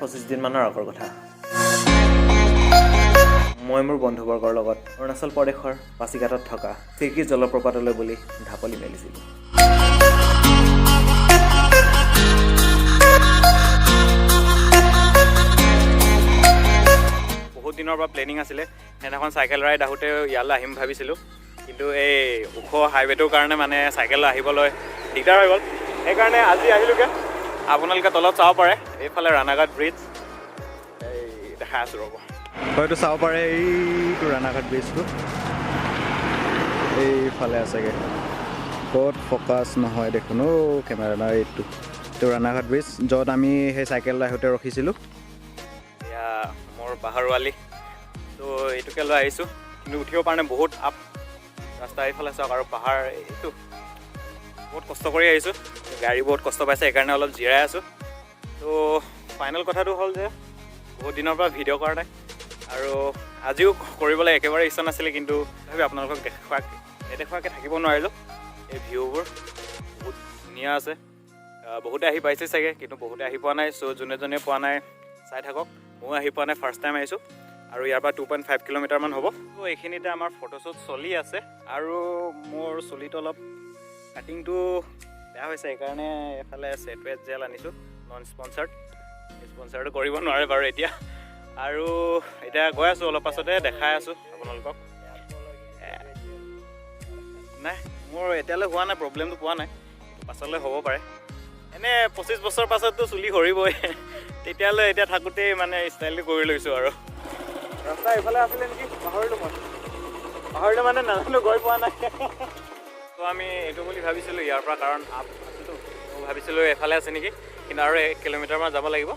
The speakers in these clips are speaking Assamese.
20-25 দিনমানৰ আগৰ কথা। মই মোৰ বন্ধুবৰ্গৰ লগত অৰুণাচল প্ৰদেশৰ পাছিঘাটত থকা চিৰকি জলপ্ৰপাতলৈ বুলি ঢাপলি মেলিছিলোঁ। বহুত দিনৰ পৰা প্লেনিং আছিলে, সেইদিনাখন চাইকেল ৰাইড আহোঁতে ইয়ালৈ আহিম ভাবিছিলোঁ, কিন্তু এই ওখ হাইৱেটোৰ কাৰণে মানে চাইকেল আহিবলৈ দিগদাৰ হৈ গ'ল। সেইকাৰণে আজি আহিলোগৈ। আপোনালোকে তলত চাব পাৰে, এইফালে ৰাণাঘাট ব্ৰিজ এই দেখাই আছোঁ ৰ'ব। হয়তো চাব পাৰে এইটো ৰাণাঘাট ব্ৰিজটো এইফালে আছেগৈ। ক'ত ফ'কাছ নহয় দেখোন কেমেৰা নাই। এইটো ৰাণাঘাট ব্ৰিজ, য'ত আমি সেই চাইকেল আহোঁতে ৰখিছিলোঁ। এয়া মোৰ পাহাৰৱালী, ত' এইটোকে লৈ আহিছোঁ, কিন্তু উঠিব কাৰণে বহুত আপ ৰাস্তা এইফালে চাওক, আৰু পাহাৰ এইটো বহুত কষ্ট কৰি আহিছোঁ। গাড়ী বহুত কষ্ট পাইছে, সেইকাৰণে অলপ জিৰাই আছোঁ। ত' ফাইনেল কথাটো হ'ল যে বহুত দিনৰ পৰা ভিডিঅ' কৰা নাই, আৰু আজিও কৰিবলৈ একেবাৰে ইচ্ছা নাছিলে, কিন্তু তথাপি আপোনালোকক নেদেখুৱাকৈ থাকিব নোৱাৰিলোঁ। এই ভিউবোৰ বহুত ধুনীয়া আছে। বহুতে আহি পাইছে চাগে, কিন্তু বহুতে আহি পোৱা নাই। চ' যোনে যোনে পোৱা নাই চাই থাকক। ময়ো আহি পোৱা নাই, ফাৰ্ষ্ট টাইম আহিছোঁ, আৰু ইয়াৰ পৰা 2.5 কিলোমিটাৰমান হ'ব। ত' এইখিনিতে আমাৰ ফটোশ্বুট চলি আছে, আৰু মোৰ চুলিটো অলপ কাটিংটো বেয়া হৈছে, সেইকাৰণে এইফালে চেটৱেট জেল আনিছোঁ, নন স্পনচাৰ্ড কৰিব নোৱাৰে বাৰু এতিয়া। আৰু এতিয়া গৈ আছোঁ, অলপ পাছতে দেখাই আছোঁ আপোনালোকক। নাই, মোৰ এতিয়ালৈ হোৱা নাই, প্ৰব্লেমটো পোৱা নাই, পাছলৈ হ'ব পাৰে। এনে 25 বছৰ পাছততো চুলি সৰিবই, তেতিয়ালৈ এতিয়া থাকোঁতেই মানে ষ্টাইলটো কৰি লৈছোঁ। আৰু ৰাস্তা এইফালে আছিলে নেকি, পাহৰিলোঁ মানে নাজানো, গৈ পোৱা নাই। ত' আমি এইটো বুলি ভাবিছিলোঁ ইয়াৰ পৰা, কাৰণ আপ আছিলোঁ, মই ভাবিছিলোঁ এফালে আছে নেকি, কিন্তু আৰু 1 কিলোমিটাৰমান যাব লাগিব।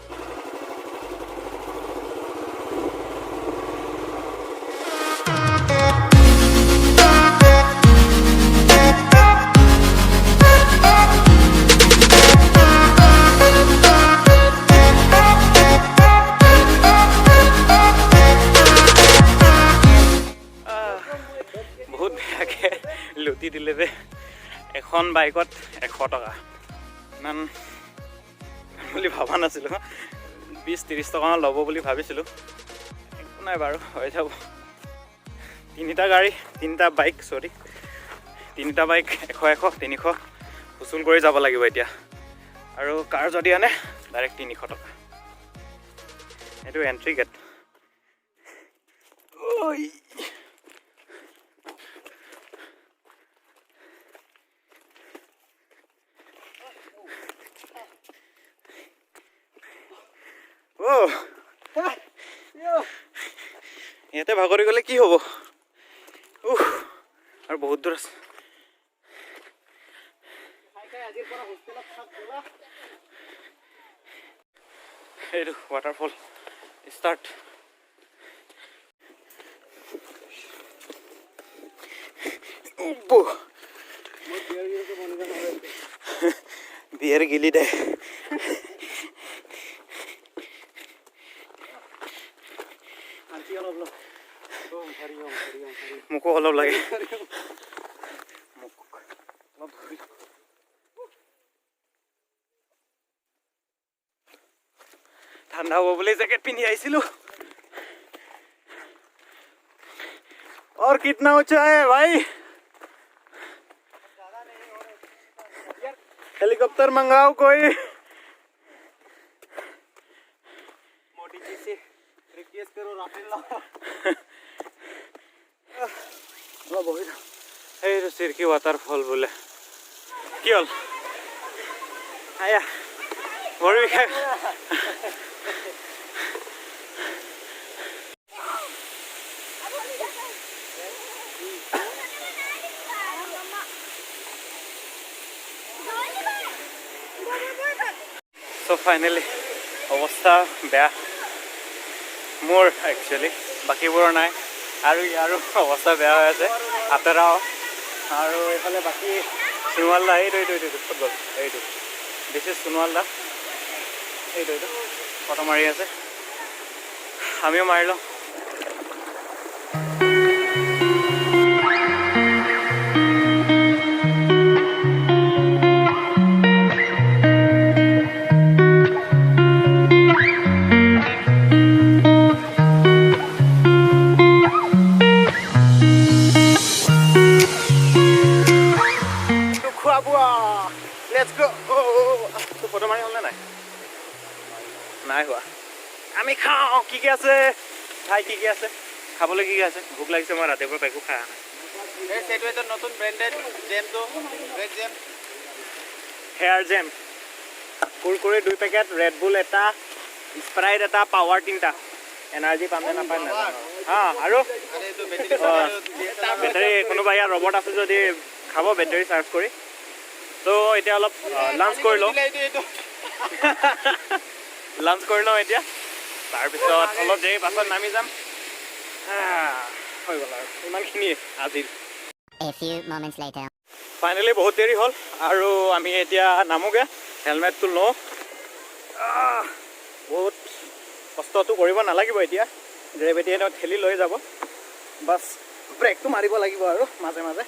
বহুত বেয়াকৈ লুটি দিলে যে, এখন বাইকত 100 টকা, ইমান বুলি ভবা নাছিলোঁ। 20-30 টকামান ল'ব বুলি ভাবিছিলোঁ, একো নাই বাৰু, হৈ যাব। তিনিটা বাইক 100-100 300 উচুল কৰি যাব লাগিব এতিয়া, আৰু কাৰ যদি আনে ডাইৰেক্ট 300 টকা। এইটো এণ্ট্ৰি গেট। ইয়াতে ভাগৰি গ'লে কি হ'ব? আৰু বহুত দূৰ আছে। এইটো ৱাটাৰফল ষ্টাৰ্ট। বিয়েৰ গিলি দে। মোকো অলপ লাগে। ঠাণ্ডা হ'ব বুলি জেকেট পিন্ধি আহিছিলোঁ। और कितना ऊंचा है भाई? हेलीकॉप्टर मंगाओ कोई। मोदी जी से रिक्वेस्ट करो, राफेल लाओ। এইটো চিৰকি ৱাটাৰফল বোলে। কি হ'ল? আয়া ভৰি বিষাই। চ' ফাইনেলি অৱস্থা বেয়া মোৰ, একচুৱেলি বাকীবোৰৰ নাই, আৰু ইয়াৰো অৱস্থা বেয়া হৈ আছে। আঁতৰাও, আৰু এইফালে বাকী সোণোৱাল দা, এইটো ফুটবল, এইটো দিছ ইজ সোণোৱাল দা, এইটো ফটো মাৰি আছে, আমিও মাৰি লওঁ। বোৱা লেটছ গ' তো ফটো মাৰি হ'লনে নাই নাই হোৱা আমি খাওঁ কি কি আছে ভাই কি আছে খাবলৈ কি আছে ভোক লাগিছে মই ৰাতিপুৱা একো খাই অহা নাই সেইটোৱেতো নতুন ব্ৰেণ্ডেড জেমটো red gem hair gem Kurkure 2 packet Red Bull এটা স্প্ৰাইট এটা পাৱাৰ 3টা এনাৰ্জি পামনে নাপায় নাজানো আৰু বেটাৰী কোনোবা ইয়াত ৰবট আছে যদি খাব বেটাৰী চাৰ্জ কৰি তো এতিয়া অলপ লাঞ্চ কৰি লওঁ লাঞ্চ কৰি লওঁ এতিয়া তাৰপিছত অলপ দেৰি পাছত নামি যাম হৈ গ'ল আৰু ইমানখিনিয়ে আজিৰ ফাইনেলি বহুত দেৰি হ'ল আৰু আমি এতিয়া নামোগৈ হেলমেটটো লওঁ বহুত কষ্টটো কৰিব নালাগিব এতিয়া গ্ৰেভিটিয়ে ঠেলি লৈ যাব বাছ ব্ৰেকটো মাৰিব লাগিব আৰু মাজে মাজে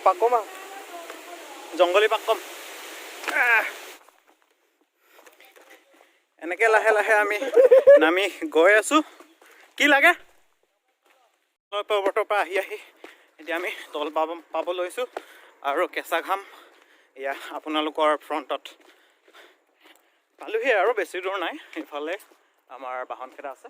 পাকমা জংগলী পাকম এনেকৈ লাহে লাহে আমি নামি গৈ আছোঁ কি লাগে পৰ্বতৰ পৰা আহি এতিয়া আমি তল পাব লৈছোঁ আৰু কেঁচা ঘাম এয়া আপোনালোকৰ ফ্ৰণ্টত পালোহি আৰু বেছি দূৰ নাই ইফালে আমাৰ বাহনকেইটা আছে